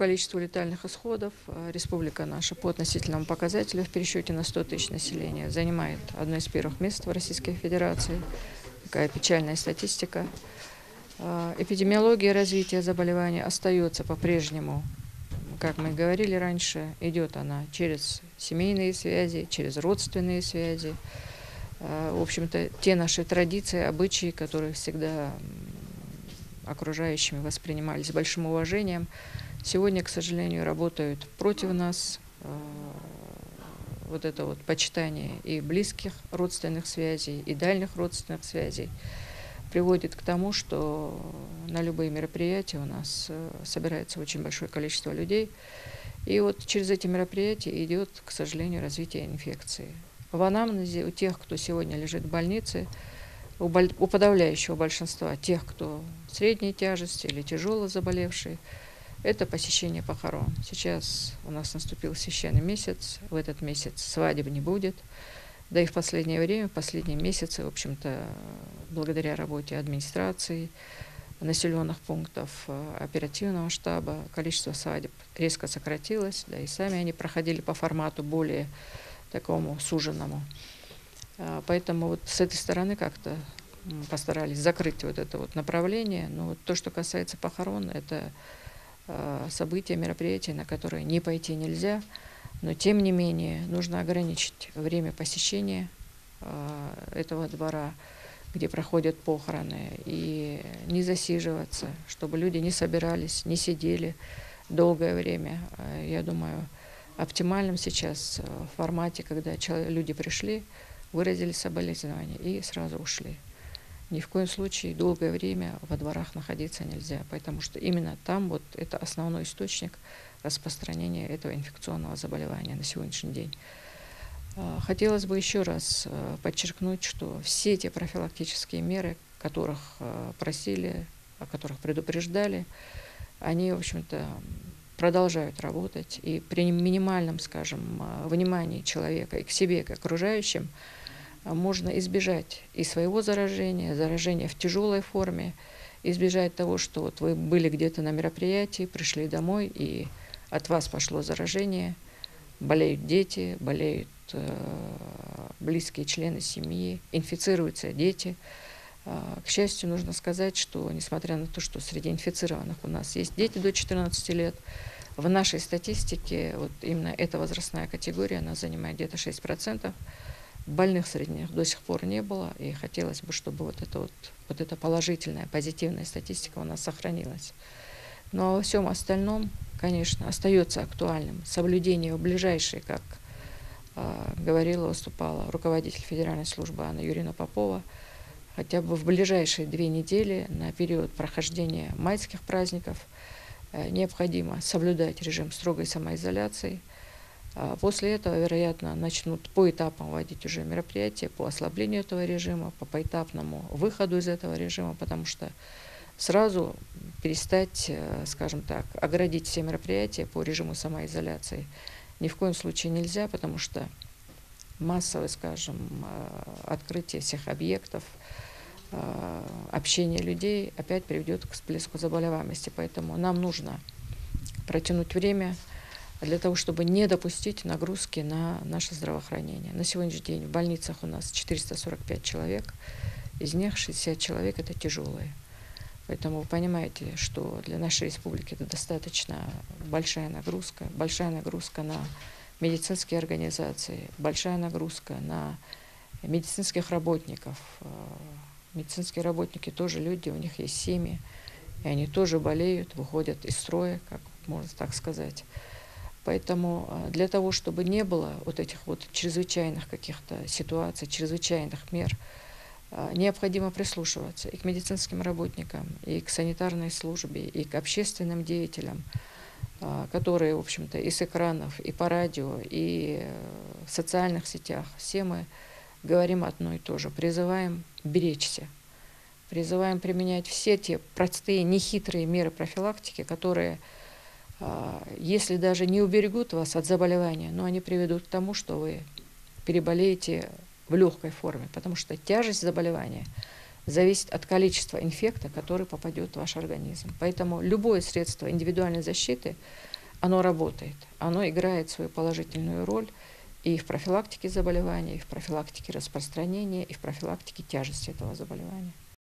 количеству летальных исходов республика наша по относительному показателю в пересчете на 100 тысяч населения занимает одно из первых мест в Российской Федерации. Такая печальная статистика. Эпидемиология развития заболевания остается по-прежнему, как мы говорили раньше, идет она через семейные связи, через родственные связи. В общем-то, те наши традиции, обычаи, которые всегда окружающими воспринимались с большим уважением, сегодня, к сожалению, работают против нас. Вот это вот почитание и близких родственных связей, и дальних родственных связей приводит к тому, что на любые мероприятия у нас собирается очень большое количество людей. И вот через эти мероприятия идет, к сожалению, развитие инфекции. В анамнезе у тех, кто сегодня лежит в больнице, у подавляющего большинства тех, кто средней тяжести или тяжело заболевший, это посещение похорон. Сейчас у нас наступил священный месяц, в этот месяц свадеб не будет. Да и в последнее время, в последние месяцы, в общем-то, благодаря работе администрации, населенных пунктов, оперативного штаба, количество свадеб резко сократилось, да и сами они проходили по формату более такому суженному. Поэтому вот с этой стороны как-то постарались закрыть вот это вот направление. Но вот то, что касается похорон, это события, мероприятия, на которые не пойти нельзя. Но тем не менее нужно ограничить время посещения этого двора, где проходят похороны, и не засиживаться, чтобы люди не собирались, не сидели долгое время. Я думаю, оптимальным сейчас в формате, когда люди пришли, выразили соболезнования и сразу ушли. Ни в коем случае долгое время во дворах находиться нельзя, потому что именно там вот это основной источник распространения этого инфекционного заболевания на сегодняшний день. Хотелось бы еще раз подчеркнуть, что все те профилактические меры, которых просили, о которых предупреждали, они, в общем-то, продолжают работать. И при минимальном, скажем, внимании человека и к себе, и к окружающим, можно избежать и своего заражения, заражения в тяжелой форме, избежать того, что вот вы были где-то на мероприятии, пришли домой, и от вас пошло заражение, болеют дети, болеют близкие члены семьи, инфицируются дети. К счастью, нужно сказать, что несмотря на то, что среди инфицированных у нас есть дети до 14 лет, в нашей статистике вот именно эта возрастная категория, она занимает где-то 6%. Больных среди них до сих пор не было, и хотелось бы, чтобы вот эта положительная, позитивная статистика у нас сохранилась. Но во всем остальном, конечно, остается актуальным соблюдение в ближайшие, как говорила, выступала руководитель Федеральной службы Анна Юрьевна Попова, хотя бы в ближайшие 2 недели на период прохождения майских праздников необходимо соблюдать режим строгой самоизоляции. После этого, вероятно, начнут по этапам вводить уже мероприятия по ослаблению этого режима, по поэтапному выходу из этого режима, потому что сразу перестать, скажем так, оградить все мероприятия по режиму самоизоляции ни в коем случае нельзя, потому что массовое, скажем, открытие всех объектов, общение людей опять приведет к всплеску заболеваемости. Поэтому нам нужно протянуть время для того, чтобы не допустить нагрузки на наше здравоохранение. На сегодняшний день в больницах у нас 445 человек, из них 60 человек – это тяжелые. Поэтому вы понимаете, что для нашей республики это достаточно большая нагрузка на медицинские организации, большая нагрузка на медицинских работников. Медицинские работники тоже люди, у них есть семьи, и они тоже болеют, выходят из строя, как можно так сказать. Поэтому для того, чтобы не было вот этих вот чрезвычайных каких-то ситуаций, чрезвычайных мер, необходимо прислушиваться и к медицинским работникам, и к санитарной службе, и к общественным деятелям, которые, в общем-то, и с экранов, и по радио, и в социальных сетях. Все мы говорим одно и то же. Призываем беречься, призываем применять все те простые, нехитрые меры профилактики, которые, если даже не уберегут вас от заболевания, но они приведут к тому, что вы переболеете в легкой форме, потому что тяжесть заболевания зависит от количества инфекта, который попадет в ваш организм. Поэтому любое средство индивидуальной защиты оно работает, оно играет свою положительную роль и в профилактике заболевания, и в профилактике распространения, и в профилактике тяжести этого заболевания.